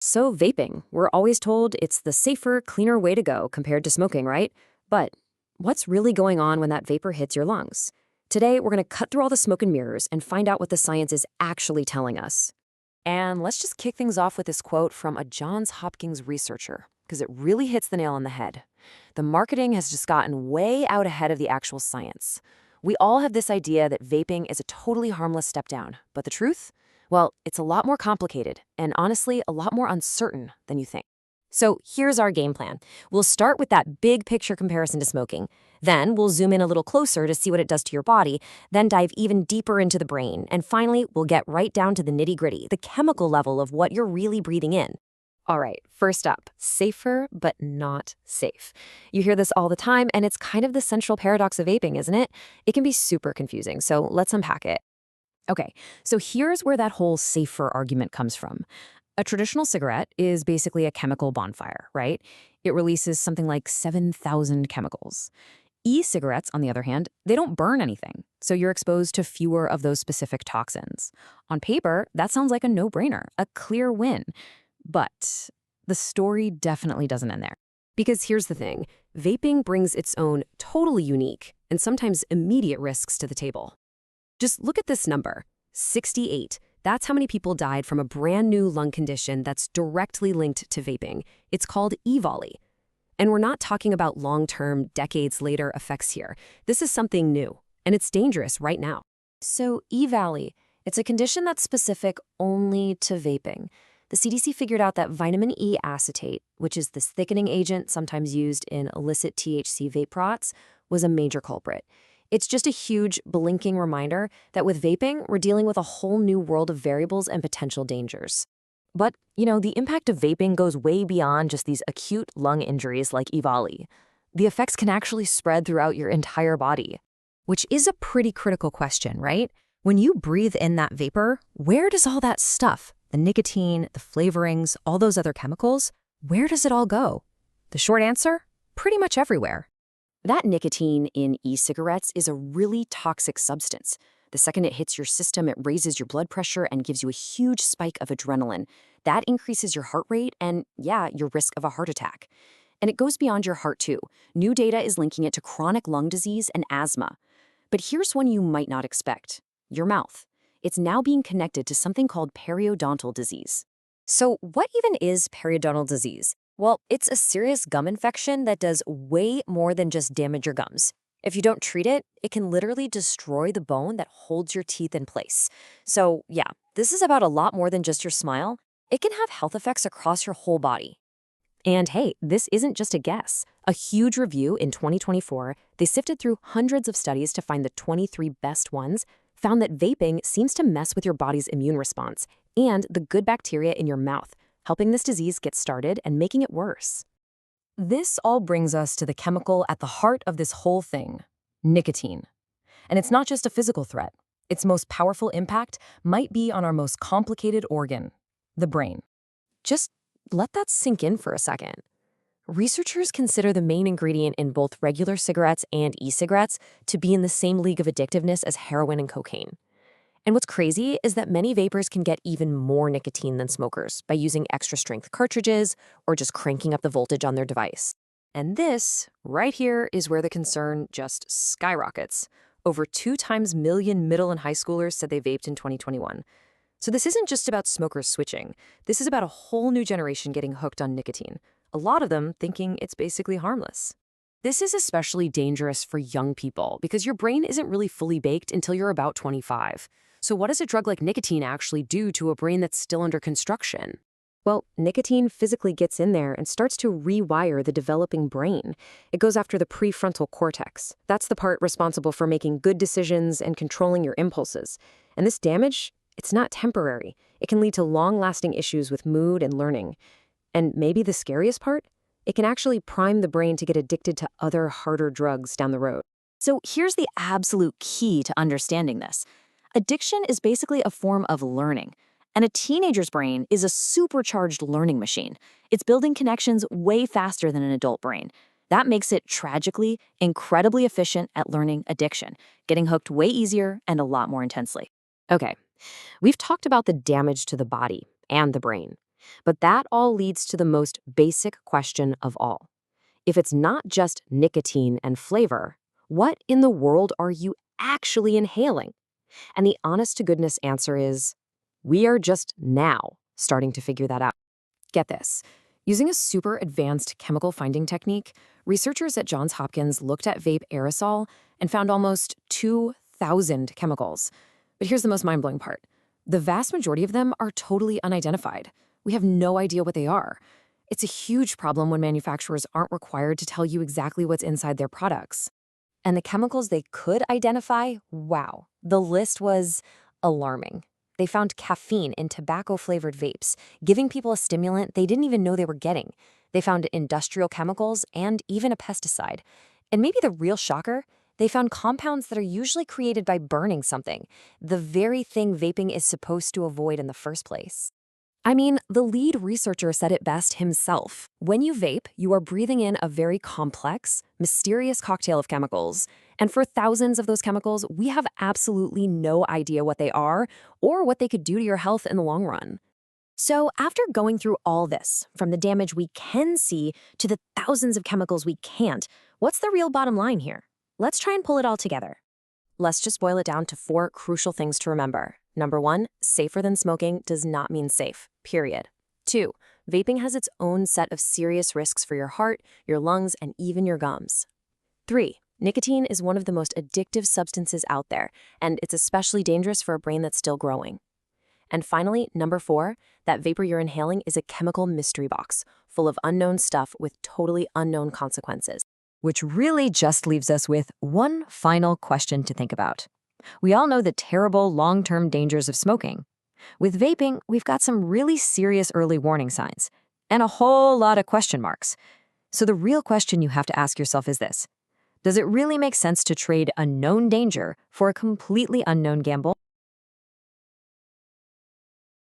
So, vaping, we're always told it's the safer, cleaner way to go compared to smoking, right? But what's really going on when that vapor hits your lungs? Today, we're going to cut through all the smoke and mirrors and find out what the science is actually telling us. And let's just kick things off with this quote from a Johns Hopkins researcher, because it really hits the nail on the head. The marketing has just gotten way out ahead of the actual science. We all have this idea that vaping is a totally harmless step down, but the truth? Well, it's a lot more complicated and honestly a lot more uncertain than you think. So here's our game plan. We'll start with that big picture comparison to smoking. Then we'll zoom in a little closer to see what it does to your body, then dive even deeper into the brain. And finally, we'll get right down to the nitty-gritty, the chemical level of what you're really breathing in. All right, first up, safer but not safe. You hear this all the time, and it's kind of the central paradox of vaping, isn't it? It can be super confusing, so let's unpack it. Okay, so here's where that whole safer argument comes from. A traditional cigarette is basically a chemical bonfire, right? It releases something like 7,000 chemicals. E-cigarettes, on the other hand, they don't burn anything, so you're exposed to fewer of those specific toxins. On paper, that sounds like a no-brainer, a clear win. But the story definitely doesn't end there. Because here's the thing, vaping brings its own totally unique and sometimes immediate risks to the table. Just look at this number, 68. That's how many people died from a brand new lung condition that's directly linked to vaping. It's called EVOLI. And we're not talking about long-term, decades-later effects here. This is something new, and it's dangerous right now. So EVOLI, it's a condition that's specific only to vaping. The CDC figured out that vitamin E acetate, which is this thickening agent sometimes used in illicit THC vape products, was a major culprit. It's just a huge, blinking reminder that with vaping, we're dealing with a whole new world of variables and potential dangers. But, the impact of vaping goes way beyond just these acute lung injuries like EVOLI. The effects can actually spread throughout your entire body, which is a pretty critical question, right? When you breathe in that vapor, where does all that stuff, the nicotine, the flavorings, all those other chemicals, where does it all go? The short answer? Pretty much everywhere. That nicotine in e-cigarettes is a really toxic substance. The second it hits your system, it raises your blood pressure and gives you a huge spike of adrenaline. That increases your heart rate and, your risk of a heart attack. And it goes beyond your heart, too. New data is linking it to chronic lung disease and asthma. But here's one you might not expect. Your mouth. It's now being connected to something called periodontal disease. So what even is periodontal disease? Well, it's a serious gum infection that does way more than just damage your gums. If you don't treat it, it can literally destroy the bone that holds your teeth in place. So, this is about a lot more than just your smile. It can have health effects across your whole body. And hey, this isn't just a guess. A huge review in 2024, they sifted through hundreds of studies to find the 23 best ones, found that vaping seems to mess with your body's immune response and the good bacteria in your mouth, helping this disease get started and making it worse. This all brings us to the chemical at the heart of this whole thing, nicotine. And it's not just a physical threat. Its most powerful impact might be on our most complicated organ, the brain. Just let that sink in for a second. Researchers consider the main ingredient in both regular cigarettes and e-cigarettes to be in the same league of addictiveness as heroin and cocaine. And what's crazy is that many vapors can get even more nicotine than smokers by using extra-strength cartridges or just cranking up the voltage on their device. And this, right here, is where the concern just skyrockets. Over 2 million middle and high schoolers said they vaped in 2021. So this isn't just about smokers switching. This is about a whole new generation getting hooked on nicotine, a lot of them thinking it's basically harmless. This is especially dangerous for young people because your brain isn't really fully baked until you're about 25. So what does a drug like nicotine actually do to a brain that's still under construction? Well, nicotine physically gets in there and starts to rewire the developing brain. It goes after the prefrontal cortex. That's the part responsible for making good decisions and controlling your impulses. And this damage, it's not temporary. It can lead to long-lasting issues with mood and learning. And maybe the scariest part? It can actually prime the brain to get addicted to other harder drugs down the road. So here's the absolute key to understanding this. Addiction is basically a form of learning, and a teenager's brain is a supercharged learning machine. It's building connections way faster than an adult brain. That makes it tragically, incredibly efficient at learning addiction, getting hooked way easier and a lot more intensely. Okay, we've talked about the damage to the body and the brain. But that all leads to the most basic question of all. If it's not just nicotine and flavor, what in the world are you actually inhaling? And the honest to goodness answer is, we are just now starting to figure that out. Get this. Using a super advanced chemical finding technique, researchers at Johns Hopkins looked at vape aerosol and found almost 2,000 chemicals. But here's the most mind-blowing part. The vast majority of them are totally unidentified. We have no idea what they are. It's a huge problem when manufacturers aren't required to tell you exactly what's inside their products. And the chemicals they could identify, wow, the list was alarming. They found caffeine in tobacco-flavored vapes, giving people a stimulant they didn't even know they were getting. They found industrial chemicals and even a pesticide. And maybe the real shocker, they found compounds that are usually created by burning something, the very thing vaping is supposed to avoid in the first place. I mean, the lead researcher said it best himself. When you vape, you are breathing in a very complex, mysterious cocktail of chemicals. And for thousands of those chemicals, we have absolutely no idea what they are or what they could do to your health in the long run. So after going through all this, from the damage we can see to the thousands of chemicals we can't, what's the real bottom line here? Let's try and pull it all together. Let's just boil it down to 4 crucial things to remember. Number 1, safer than smoking does not mean safe, period. 2, vaping has its own set of serious risks for your heart, your lungs, and even your gums. 3, nicotine is one of the most addictive substances out there, and it's especially dangerous for a brain that's still growing. And finally, number 4, that vapor you're inhaling is a chemical mystery box, full of unknown stuff with totally unknown consequences. Which really just leaves us with one final question to think about. We all know the terrible long-term dangers of smoking. With vaping, we've got some really serious early warning signs and a whole lot of question marks. So the real question you have to ask yourself is this: does it really make sense to trade a known danger for a completely unknown gamble?